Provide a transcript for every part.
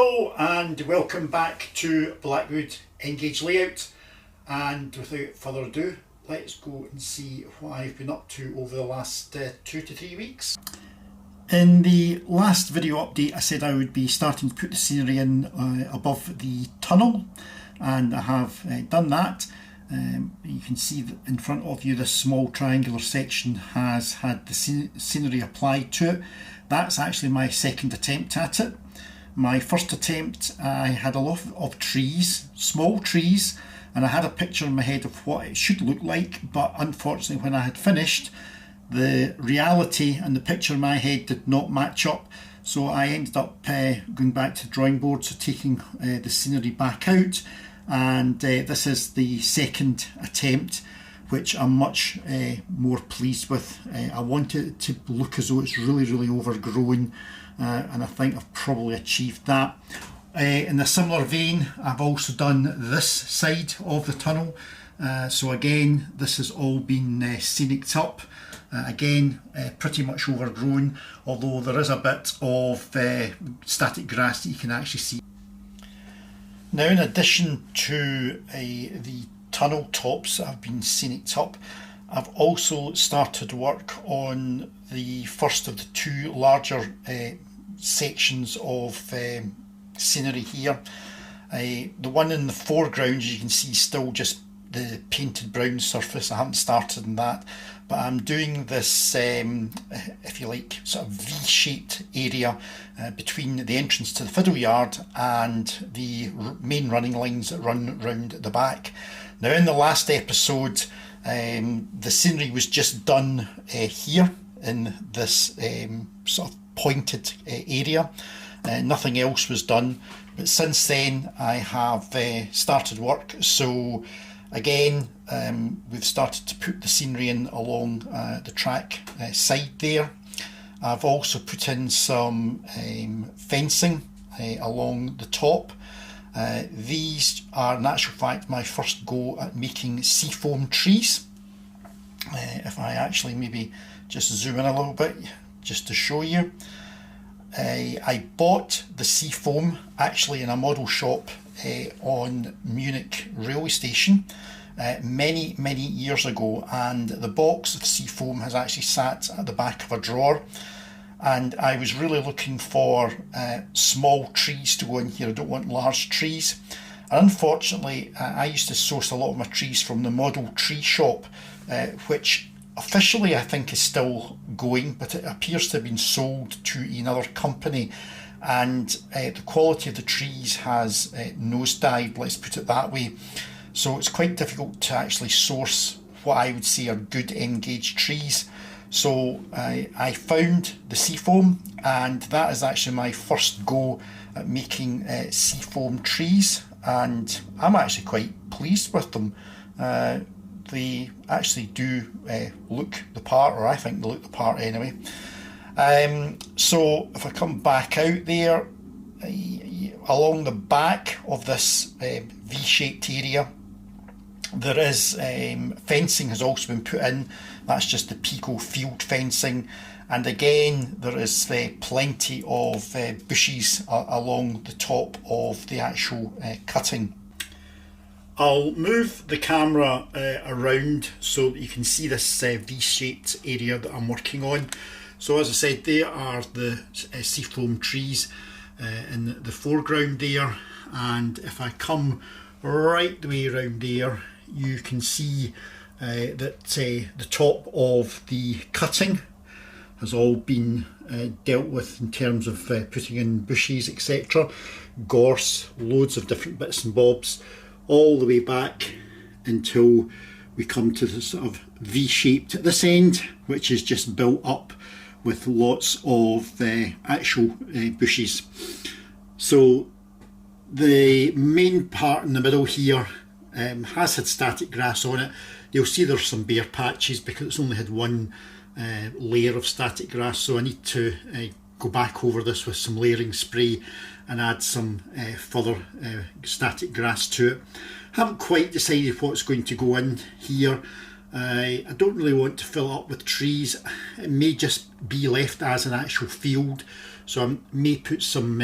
Hello and welcome back to Blackwood N Gauge Layout, and without further ado, let's go and see what I've been up to over the last 2 to 3 weeks. In the last video update I said I would be starting to put the scenery in above the tunnel, and I have done that. You can see that in front of you this small triangular section has had the scenery applied to it. That's actually my second attempt at it. My first attempt I had a lot of trees, small trees, and I had a picture in my head of what it should look like, but unfortunately when I had finished, the reality and the picture in my head did not match up. So I ended up going back to the drawing board, so taking the scenery back out, and this is the second attempt, which I'm much more pleased with. I want it to look as though it's really overgrown, and I think I've probably achieved that. In a similar vein, I've also done this side of the tunnel. So again, this has all been scenicked up. Again, pretty much overgrown, although there is a bit of static grass that you can actually see. Now, in addition to the tunnel tops that have been scenicked up, I've also started work on the first of the two larger sections of scenery here. The one in the foreground, as you can see, still just the painted brown surface. I haven't started on that, but I'm doing this, if you like, sort of V-shaped area between the entrance to the fiddle yard and the main running lines that run round at the back. Now, in the last episode, the scenery was just done here in this sort of pointed area. Nothing else was done, but since then I have started work. So again, we've started to put the scenery in along the track side there. I've also put in some fencing along the top. These are in actual fact my first go at making seafoam trees. If I actually maybe just zoom in a little bit just to show you. I bought the seafoam actually in a model shop on Munich railway station many years ago, and the box of seafoam has actually sat at the back of a drawer, and I was really looking for small trees to go in here. I don't want large trees, and unfortunately I used to source a lot of my trees from the model tree shop, which officially I think is still going, but it appears to have been sold to another company, and the quality of the trees has nosedived, let's put it that way. So it's quite difficult to actually source what I would say are good N-gauge trees. So I found the seafoam, and that is actually my first go at making seafoam trees, and I'm actually quite pleased with them. They actually do look the part, or I think they look the part anyway. So if I come back out there, along the back of this V-shaped area, there is fencing has also been put in. That's just the Pico field fencing, and again there is plenty of bushes along the top of the actual cutting. I'll move the camera around so that you can see this V-shaped area that I'm working on. So as I said, there are the seafoam trees in the foreground there, and if I come right the way around there, you can see that the top of the cutting has all been dealt with in terms of putting in bushes, etc. Gorse, loads of different bits and bobs, all the way back until we come to the sort of V-shaped at this end, which is just built up with lots of actual bushes. So the main part in the middle here has had static grass on it. You'll see there's some bare patches because it's only had one layer of static grass, so I need to go back over this with some layering spray and add some further static grass to it. Haven't quite decided what's going to go in here. I don't really want to fill it up with trees. It may just be left as an actual field, So I may put some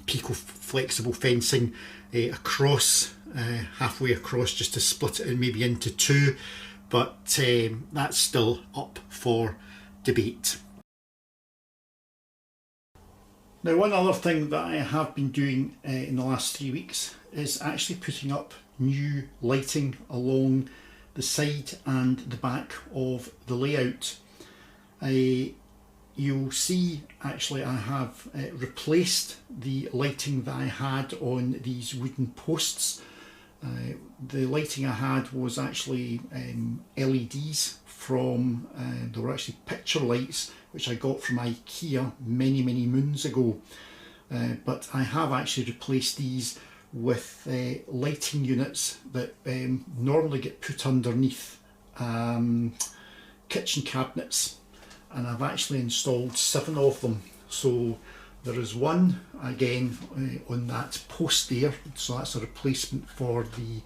Pico flexible fencing across, halfway across, just to split it maybe into two, but that's still up for debate. Now, one other thing that I have been doing in the last 3 weeks is actually putting up new lighting along the side and the back of the layout. You'll see actually I have replaced the lighting that I had on these wooden posts. The lighting I had was actually LEDs from, they were actually picture lights which I got from IKEA many moons ago, but I have actually replaced these with lighting units that normally get put underneath kitchen cabinets, and I've actually installed 7 of them. So there is one again on that post there, so that's a replacement for the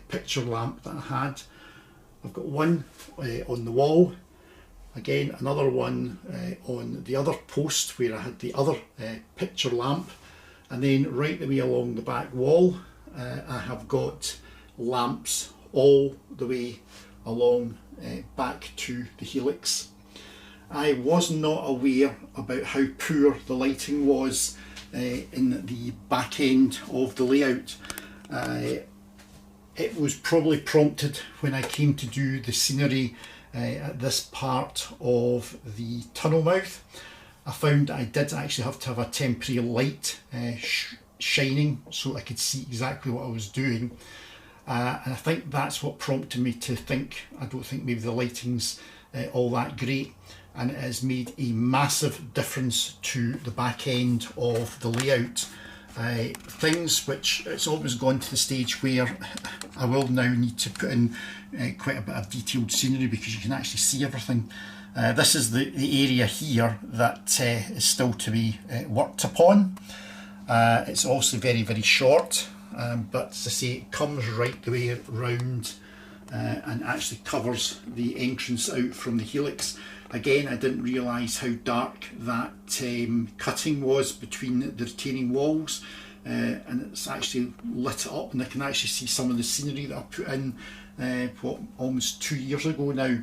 picture lamp that I had. I've got one on the wall, again another one on the other post where I had the other picture lamp, and then right the way along the back wall I have got lamps all the way along back to the helix. I was not aware about how poor the lighting was in the back end of the layout. It was probably prompted when I came to do the scenery at this part of the tunnel mouth. I found I did actually have to have a temporary light shining so I could see exactly what I was doing. And I think that's what prompted me to think, I don't think maybe the lighting's all that great, and it has made a massive difference to the back end of the layout. Things which it's always gone to the stage where I will now need to put in quite a bit of detailed scenery because you can actually see everything. This is the area here that is still to be worked upon. It's also very short, but as I say, it comes right the way around and actually covers the entrance out from the helix. Again, I didn't realise how dark that cutting was between the retaining walls, and it's actually lit it up, and I can actually see some of the scenery that I put in almost 2 years ago now.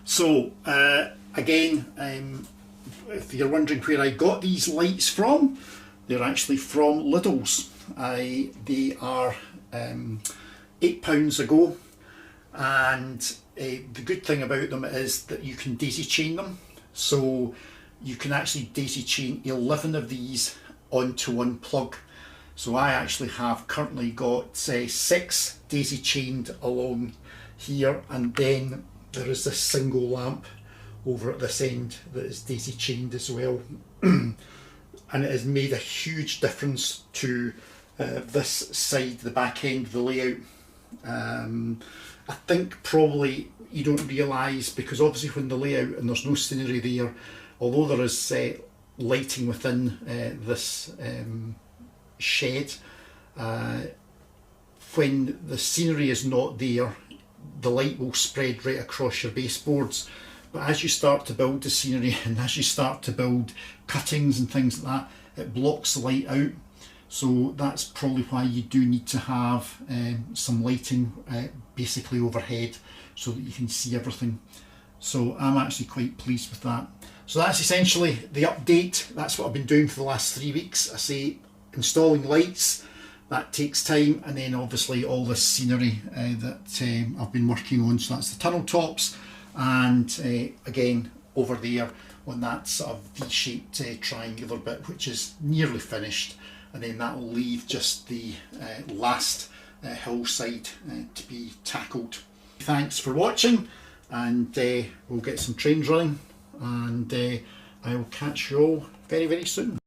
So again, if you're wondering where I got these lights from, they're actually from Lidl's. They are £8 ago, and the good thing about them is that you can daisy chain them, so you can actually daisy chain 11 of these onto one plug. So I actually have currently got 6 daisy chained along here, and then there is this single lamp over at this end that is daisy chained as well. And it has made a huge difference to this side, the back end of the layout. I think probably you don't realise, because obviously when the layout and there's no scenery there, although there is lighting within this shed, when the scenery is not there, the light will spread right across your baseboards. But as you start to build the scenery and as you start to build cuttings and things like that, it blocks the light out. So that's probably why you do need to have some lighting basically overhead so that you can see everything. So I'm actually quite pleased with that. So that's essentially the update. That's what I've been doing for the last 3 weeks. I say installing lights, that takes time, and then obviously all this scenery that I've been working on. So that's the tunnel tops, and again over there on that sort of V-shaped triangular bit, which is nearly finished, and then that will leave just the last hillside to be tackled. Thanks for watching, and we'll get some trains running, and I will catch you all very soon.